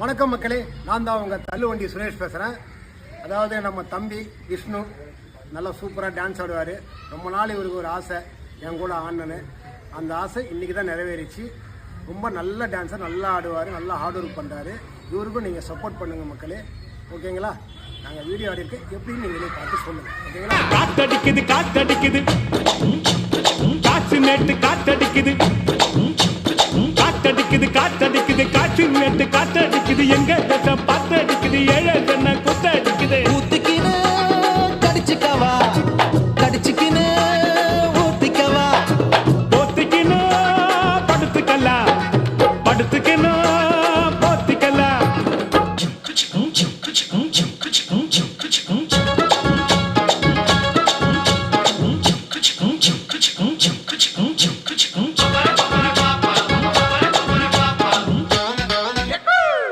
வணக்கம் மக்களே, நான் தான் உங்கள் தள்ளுவண்டி சுரேஷ் பேசுகிறேன். அதாவது நம்ம தம்பி விஷ்ணு நல்லா சூப்பராக டான்ஸ் ஆடுவார். ரொம்ப நாள் இவருக்கு ஒரு ஆசை என் கூட ஆடணுன்னு. அந்த ஆசை இன்றைக்கி தான் நிறைவேறிச்சு. ரொம்ப நல்ல டான்ஸர், நல்லா ஆடுவார், நல்லா ஹார்ட் ஒர்க் பண்ணுறாரு. இவருக்கும் நீங்கள் சப்போர்ட் பண்ணுங்கள் மக்களே, ஓகேங்களா? நாங்கள் வீடியோ ஆடிருக்கு எப்படின்னு நீங்களே பார்த்து சொல்லுங்கள், ஓகேங்களா? காத்தடிக்குது காத்தடிக்குது காற்று நேட்டு காத்தடிக்குது காத்தடிக்குது காத்தடிக்குது காற்று நேட்டு காத்தடிக்குது எங்க தேசம் பாத்தடிக்குது ஏழை தென்ன குத்தடிக்குது ஊத்திக்கின்னு கடிச்சுக்கவா கடிச்சுக்கின்னு